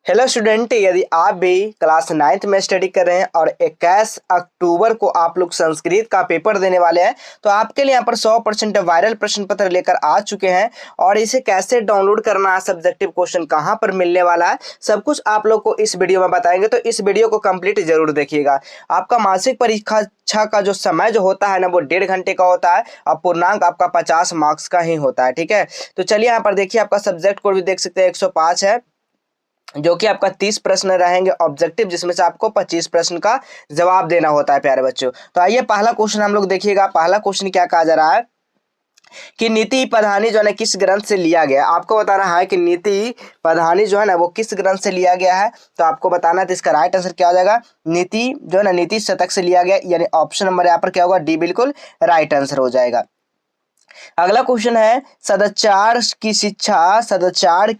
Hello student, यदि आप भी क्लास 9th में स्टडी कर रहे हैं और 21 अक्टूबर को आप लोग संस्कृत का पेपर देने वाले हैं तो आपके लिए यहाँ पर 100% वायरल प्रश्न पत्र लेकर आ चुके हैं। और इसे कैसे डाउनलोड करना है, सब्जेक्टिव क्वेश्चन कहाँ पर मिलने वाला है, सब कुछ आप लोग को इस वीडियो में बताएंगे। तो इस वीडियो को कंप्लीट जरूर देखिएगा। आपका मासिक परीक्षा का जो समय जो होता है ना, वो 1.5 घंटे का होता है और पूर्णांक आपका 50 मार्क्स का ही होता है। ठीक है, तो चलिए यहाँ पर देखिए, आपका सब्जेक्ट कोड भी देख सकते हैं 105 है, जो कि आपका 30 प्रश्न रहेंगे ऑब्जेक्टिव, जिसमें से आपको 25 प्रश्न का जवाब देना होता है प्यारे बच्चों। तो आइए पहला क्वेश्चन हम लोग देखिएगा। पहला क्वेश्चन क्या कहा जा रहा है कि नीति पधानी जो है किस ग्रंथ से लिया गया है। आपको बताना है कि नीति पधानी जो है ना वो किस ग्रंथ से लिया गया है, तो आपको बताना है। तो इसका राइट आंसर क्या हो जाएगा, नीति जो है ना नीति शतक से लिया गया, यानी ऑप्शन नंबर यहाँ पर क्या होगा, डी बिल्कुल राइट आंसर हो जाएगा। अगला क्वेश्चन है, सदाचार की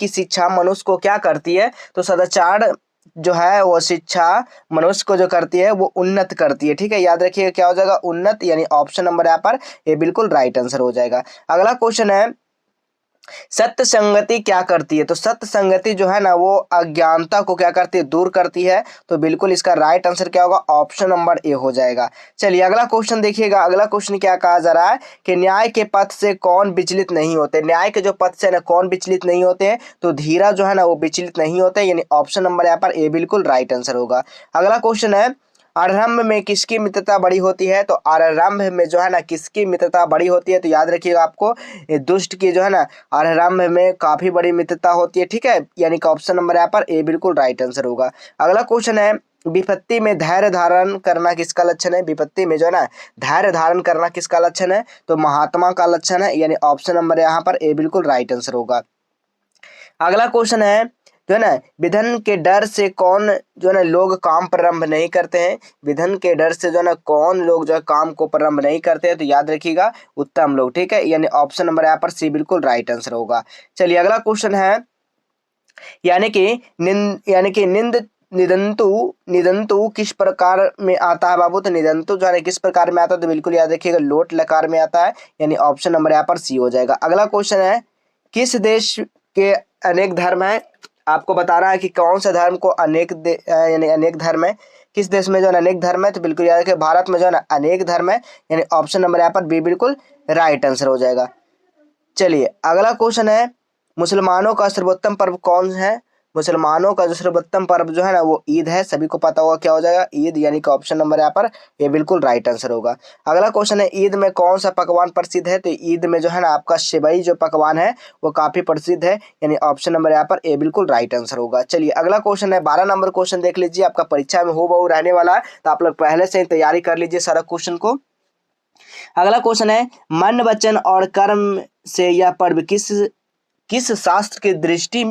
शिक्षा मनुष्य को क्या करती है। तो सदाचार जो है वो शिक्षा मनुष्य को जो करती है वो उन्नत करती है। ठीक है, याद रखिएगा क्या हो जाएगा, उन्नत, यानी ऑप्शन नंबर यहाँ पर ये बिल्कुल राइट आंसर हो जाएगा। अगला क्वेश्चन है, सत्य संगति क्या करती है। तो सत्य संगति जो है ना वो अज्ञानता को क्या करती है, दूर करती है। तो बिल्कुल इसका राइट आंसर क्या होगा, ऑप्शन नंबर ए हो जाएगा। चलिए अगला क्वेश्चन देखिएगा। अगला क्वेश्चन क्या कहा जा रहा है कि न्याय के पथ से कौन विचलित नहीं होते। न्याय के जो पथ से ना कौन विचलित नहीं होते हैं, तो धीरा जो है ना वो विचलित नहीं होते, यानी ऑप्शन नंबर यहाँ पर ए बिल्कुल राइट आंसर होगा। अगला क्वेश्चन है, आरंभ में किसकी मित्रता बड़ी होती है। तो आरंभ में जो है ना किसकी मित्रता बड़ी होती है, तो याद रखिएगा आपको ये दुष्ट की जो है ना आरंभ में काफी बड़ी मित्रता होती है। ठीक है, यानी कि ऑप्शन नंबर यहाँ पर ए बिल्कुल राइट आंसर होगा। अगला क्वेश्चन है, विपत्ति में धैर्य धारण करना किसका लक्षण है। विपत्ति में जो है ना धैर्य धारण करना किसका लक्षण है, तो महात्मा का लक्षण है, यानी ऑप्शन नंबर यहाँ पर ए बिल्कुल राइट आंसर होगा। अगला क्वेश्चन है, जो है ना विधन के डर से कौन जो है ना लोग काम प्रारंभ नहीं करते हैं। विधन के डर से जो है ना कौन लोग जो है काम को प्रारंभ नहीं करते हैं, तो याद रखिएगा उत्तम लोग। ठीक है, यानी ऑप्शन नंबर यहाँ पर सी बिल्कुल राइट आंसर होगा। चलिए अगला क्वेश्चन है, यानी कि निदंतु किस प्रकार में आता है बाबू। तो निदंतु जो है किस प्रकार में आता है, तो बिल्कुल याद रखिएगा लोट लकार में आता है, यानी ऑप्शन नंबर यहाँ पर सी हो जाएगा। अगला क्वेश्चन है, किस देश के अनेक धर्म है। आपको बताना है कि कौन सा धर्म को यानी अनेक धर्म है, किस देश में जो है अनेक धर्म है। तो बिल्कुल याद रखिए भारत में जो है ना अनेक धर्म है, यानी ऑप्शन नंबर यहाँ पर बी बिल्कुल राइट आंसर हो जाएगा। चलिए अगला क्वेश्चन है, मुसलमानों का सर्वोत्तम पर्व कौन है। मुसलमानों का जो सर्वोत्तम पर्व जो है ना वो ईद है, सभी को पता होगा क्या हो जाएगा, ईद, यानी कि ऑप्शन नंबर यहाँ पर ये बिल्कुल राइट आंसर होगा। अगला क्वेश्चन है, ईद में कौन सा पकवान प्रसिद्ध है। तो ईद में जो है ना आपका सेवई जो पकवान है वो काफी प्रसिद्ध है, यानी ऑप्शन नंबर यहाँ पर ए बिल्कुल राइट आंसर होगा। चलिए अगला क्वेश्चन है, 12 नंबर क्वेश्चन देख लीजिए, आपका परीक्षा में हूबहू रहने वाला है, तो आप लोग पहले से ही तैयारी कर लीजिए सारा क्वेश्चन को। अगला क्वेश्चन है, मन वचन और कर्म से यह पर्व किस शास्त्र की दृष्टि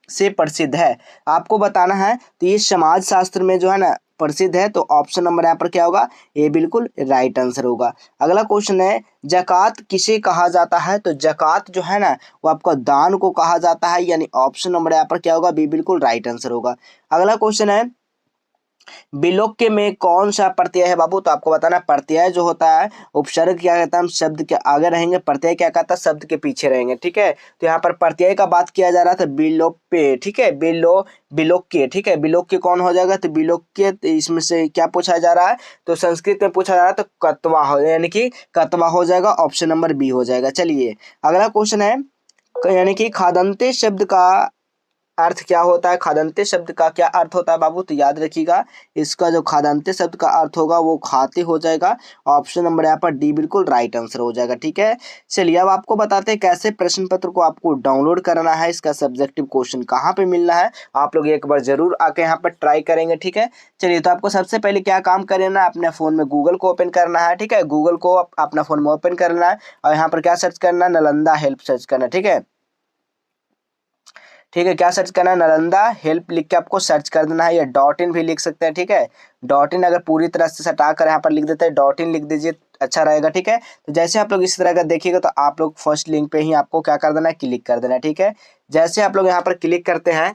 से प्रसिद्ध है। आपको बताना है, तो ये समाज शास्त्र में जो है ना प्रसिद्ध है, तो ऑप्शन नंबर यहाँ पर क्या होगा, ये बिल्कुल राइट आंसर होगा। अगला क्वेश्चन है, जकात किसे कहा जाता है। तो जकात जो है ना वो आपका दान को कहा जाता है, यानी ऑप्शन नंबर यहाँ पर क्या होगा, बी बिल्कुल राइट आंसर होगा। अगला क्वेश्चन है, विलोक्य में कौन सा प्रत्यय है बाबू। तो आपको बताना, प्रत्यय जो होता है उपसर्ग क्या कहता है, हम शब्द के आगे रहेंगे, प्रत्यय क्या कहता है शब्द के पीछे रहेंगे। ठीक है, तो यहाँ पर प्रत्यय का बात किया जा रहा था, विलोप्य। ठीक है, विलोक्य। ठीक है, विलोक्य कौन हो जाएगा, तो विलोक्य, तो इसमें से क्या पूछा जा रहा है, तो संस्कृत में पूछा जा रहा है, तो कत्वा हो, यानी कि कत्वा हो जाएगा, ऑप्शन नंबर बी हो जाएगा। चलिए अगला क्वेश्चन है, यानी कि खादंते शब्द का अर्थ क्या होता है। खादंते शब्द का क्या अर्थ होता है बाबू, तो याद रखिएगा इसका जो खादंते शब्द का अर्थ होगा वो खाते हो जाएगा, ऑप्शन नंबर यहाँ पर डी बिल्कुल राइट आंसर हो जाएगा। ठीक है, चलिए अब आपको बताते हैं कैसे प्रश्न पत्र को आपको डाउनलोड करना है, इसका सब्जेक्टिव क्वेश्चन कहाँ पे मिलना है। आप लोग एक बार जरूर आके यहाँ पर ट्राई करेंगे। ठीक है, चलिए तो आपको सबसे पहले क्या काम करना है, अपने फोन में गूगल को ओपन करना है। ठीक है, गूगल को अपना फोन में ओपन करना है और यहाँ पर क्या सर्च करना है, नालंदा हेल्प सर्च करना है। ठीक है, क्या सर्च करना है, नालंदा हेल्प लिख के आपको सर्च कर देना है, या .in भी लिख सकते हैं। ठीक है, .in अगर पूरी तरह से हटा कर यहाँ पर लिख देते हैं, .in लिख दीजिए, अच्छा रहेगा। ठीक है, तो जैसे आप लोग इस तरह का देखिएगा तो आप लोग फर्स्ट लिंक पे ही आपको क्या कर देना है, क्लिक कर देना है। ठीक है, जैसे आप लोग यहाँ पर क्लिक करते हैं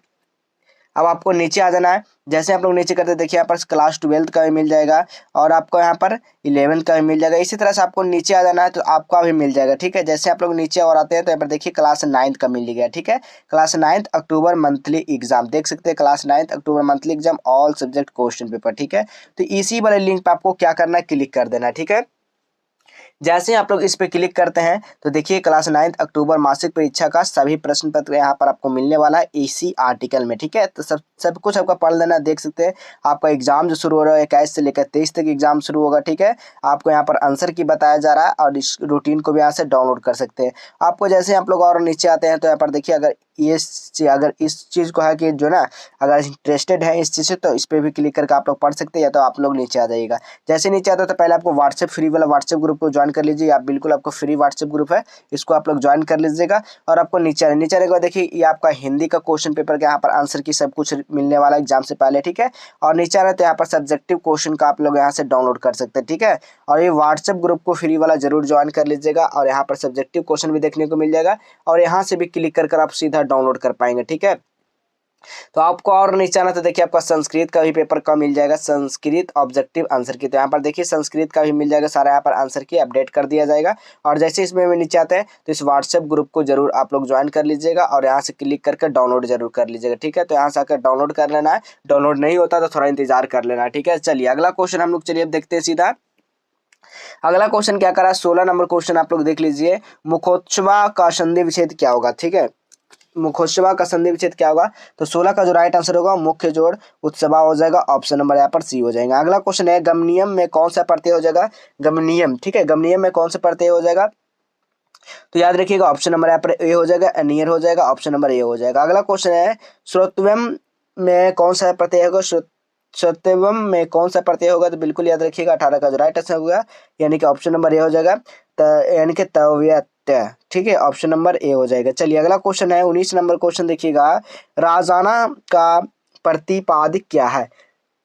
अब आपको नीचे आ जाना है। जैसे आप लोग नीचे करते देखिए यहाँ पर क्लास 12th का भी मिल जाएगा और आपको यहाँ पर 11th का भी मिल जाएगा। इसी तरह से आपको नीचे आ जाना है तो आपका भी मिल जाएगा, ठीक है। जैसे आप लोग नीचे और आते हैं तो यहाँ पर देखिए क्लास 9th का मिल गया, ठीक है। Class 9th October monthly exam देख सकते हैं, class 9th October monthly exam all subject question paper, ठीक है। तो इसी वाले लिंक पे आपको क्या करना है, क्लिक कर देना है, ठीक है। जैसे ही आप लोग इस पे क्लिक करते हैं तो देखिए क्लास 9th अक्टूबर मासिक परीक्षा का सभी प्रश्न पत्र यहाँ पर आपको मिलने वाला है इसी आर्टिकल में, ठीक है। तो सब कुछ आपका पढ़ लेना, देख सकते हैं आपका एग्जाम जो शुरू हो रहा है 21 से लेकर 23 तक एग्जाम शुरू होगा, ठीक है। आपको यहाँ पर आंसर की बताया जा रहा है और इस रूटीन को भी यहाँ से डाउनलोड कर सकते हैं। आपको जैसे आप लोग और नीचे आते हैं तो यहाँ पर देखिए अगर इस चीज़ को है कि जो ना अगर इंटरेस्टेड है इस चीज़ से तो इस पर भी क्लिक करके आप लोग पढ़ सकते हैं, या तो आप लोग नीचे आ जाइएगा। जैसे नीचे आता है तो पहले आपको व्हाट्सएप फ्री वाला व्हाट्सएप ग्रुप को ज्वाइन कर लीजिए, आप बिल्कुल आपको फ्री व्हाट्सएप ग्रुप है, इसको आप लोग ज्वाइन कर लीजिएगा। और आपको नीचे आने के बाद देखिए ये आपका हिंदी का क्वेश्चन पेपर का यहाँ पर आंसर की सब कुछ मिलने वाला है एग्जाम से पहले, ठीक है। और नीचे आ रहा है तो यहाँ पर सब्जेक्टिव क्वेश्चन का आप लोग यहाँ से डाउनलोड कर सकते हैं, ठीक है। और ये व्हाट्सएप ग्रुप को फ्री वाला जरूर ज्वाइन कर लीजिएगा और यहाँ पर सब्जेक्टिव क्वेश्चन भी देखने को मिल जाएगा और यहाँ से भी क्लिक कर आप सीधा डाउनलोड कर पाएंगे, ठीक है। तो आपको और नीचे आना तो देखिए आपका संस्कृत का भी पेपर का मिल जाएगा, संस्कृत ऑब्जेक्टिव आंसर की। तो यहाँ पर देखिए संस्कृत का भी मिल जाएगा, सारा यहाँ पर आंसर की अपडेट कर दिया जाएगा। और जैसे इसमें भी नीचे आते हैं तो इस व्हाट्सएप ग्रुप को जरूर आप लोग ज्वाइन कर लीजिएगा और यहाँ से क्लिक करके डाउनलोड जरूर कर लीजिएगा, ठीक है। तो यहाँ से आकर डाउनलोड कर लेना है, डाउनलोड नहीं होता तो थोड़ा इंतजार कर लेना है, ठीक है। चलिए अगला क्वेश्चन हम लोग चलिए अब देखते हैं सीधा। अगला क्वेश्चन क्या करा, 16 नंबर क्वेश्चन आप लोग देख लीजिए। मुखोत्सवा का संधि विच्छेद क्या होगा, ठीक है। मुखोत्सवा का संधि विच्छेद क्या होगा, तो 16 का जो राइट आंसर होगा मुख्य जोड़ उत्सवा हो जाएगा, ऑप्शन नंबर यहाँ पर सी हो जाएगा। अगला क्वेश्चन है गमनियम में कौन सा प्रत्यय हो जाएगा, गमनियम, ठीक है। गमनियम में कौन सा प्रत्यय हो जाएगा, तो याद रखिएगा ऑप्शन नंबर यहाँ पर ए हो जाएगा, नियर हो जाएगा, ऑप्शन नंबर ए हो जाएगा। अगला क्वेश्चन है श्रोतव्यम में कौन सा प्रत्यय होगा, श्रोतव्यम में कौन सा प्रत्यय होगा, तो बिल्कुल याद रखिएगा 18 का जो राइट आंसर होगा यानी कि ऑप्शन नंबर ए हो जाएगा, यानी कि तव्यत, ठीक है, ऑप्शन नंबर ए हो जाएगा। चलिए अगला क्वेश्चन है 19 नंबर क्वेश्चन देखिएगा, राजाना का प्रतिपादिक क्या है,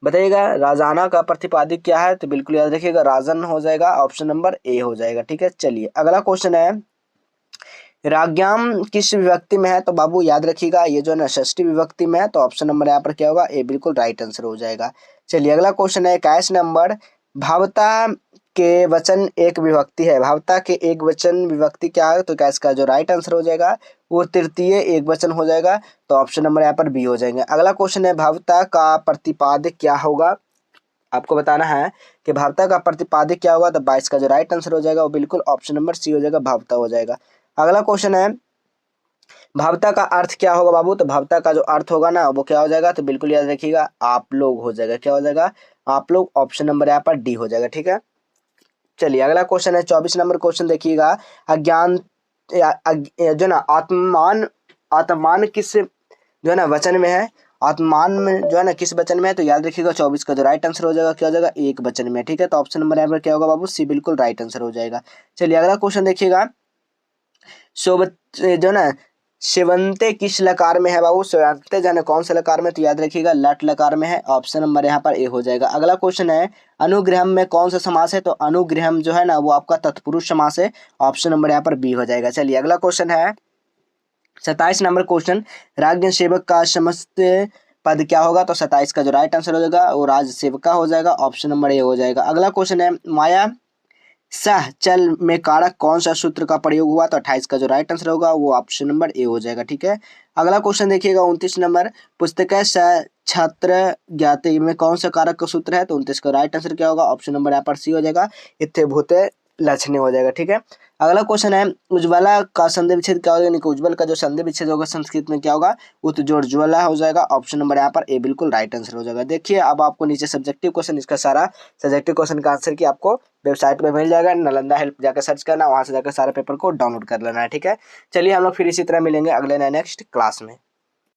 बताइएगा राजाना का प्रतिपादिक क्या है, तो बिल्कुल याद रखिएगा राजन हो जाएगा, ऑप्शन नंबर ए हो जाएगा, ठीक है। चलिए अगला क्वेश्चन है राज्ञाम किस विभक्ति में है, तो बाबू याद रखिएगा ये जो है षष्ठी विभक्ति में है, तो ऑप्शन नंबर यहाँ पर क्या होगा, ए बिल्कुल राइट आंसर हो जाएगा। चलिए अगला क्वेश्चन है 21 नंबर, भावता के वचन एक विभक्ति है, भावता के एक वचन विभक्ति क्या है, तो क्या इसका जो राइट आंसर हो जाएगा वो तृतीय एक वचन हो जाएगा, तो ऑप्शन नंबर यहाँ पर बी हो जाएंगे। अगला क्वेश्चन है भावता का प्रतिपादिक क्या होगा, आपको बताना है कि भावता का प्रतिपादिक क्या होगा, तो 22 का जो राइट आंसर हो जाएगा वो बिल्कुल ऑप्शन नंबर सी हो जाएगा, भावता हो जाएगा। अगला क्वेश्चन है भावता का अर्थ क्या होगा बाबू, तो भावता का जो अर्थ होगा ना वो क्या हो जाएगा, तो बिल्कुल याद रखिएगा आप लोग हो जाएगा, क्या हो जाएगा आप लोग, ऑप्शन नंबर यहाँ पर डी हो जाएगा, ठीक है। चलिए अगला क्वेश्चन है 24 नंबर क्वेश्चन देखिएगा, अज्ञान जो ना आत्मान किस जो है ना वचन में है, आत्मान में जो है ना किस वचन में है, तो याद रखिएगा 24 का जो राइट आंसर हो जाएगा क्या हो जाएगा, एक वचन में, ठीक है। तो ऑप्शन नंबर यहाँ पर क्या होगा बाबू, सी बिल्कुल राइट आंसर हो जाएगा। चलिए अगला क्वेश्चन देखिएगा, जो ना शिवंते किस लकार में है बाबू, शिवंते जो है कौन से लकार में, तो याद रखिएगा लट लकार में है, ऑप्शन नंबर यहाँ पर ए हो जाएगा। अगला क्वेश्चन है अनुग्रहम में कौन सा समास है, तो अनुग्रहम जो है ना वो आपका तत्पुरुष समास है, ऑप्शन नंबर यहाँ पर बी हो जाएगा। चलिए अगला क्वेश्चन है 27 नंबर क्वेश्चन, राज्य सेवक का समस्त पद क्या होगा, तो 27 का जो राइट आंसर हो जाएगा वो राज सेवका हो जाएगा, ऑप्शन नंबर ए हो जाएगा। अगला क्वेश्चन है माया सह चल में कारक कौन सा सूत्र का प्रयोग हुआ, तो 28 का जो राइट आंसर होगा वो ऑप्शन नंबर ए हो जाएगा, ठीक है। अगला क्वेश्चन देखिएगा 29 नंबर, पुस्तक सह छात्र ज्ञाते में कौन सा कारक का सूत्र है, तो 29 का राइट आंसर क्या होगा, ऑप्शन नंबर यहाँ पर सी हो जाएगा, इत्थे भूते लक्षणे हो जाएगा, ठीक है। अगला क्वेश्चन है उज्ज्वला का संधि विच्छेद क्या होगा, यानी कि उज्ज्वल का जो संधि विच्छेद होगा संस्कृत में क्या होगा, उत्जोज्वला हो जाएगा, ऑप्शन नंबर यहाँ पर ए बिल्कुल राइट आंसर हो जाएगा। देखिए अब आपको नीचे सब्जेक्टिव क्वेश्चन, इसका सारा सब्जेक्टिव क्वेश्चन का आंसर की आपको वेबसाइट पे मिल जाएगा, नालंदा हेल्प जाकर सर्च करना, वहां से जाकर सारे पेपर को डाउनलोड कर लेना है, ठीक है। चलिए हम लोग फिर इसी तरह मिलेंगे अगले नेक्स्ट क्लास में।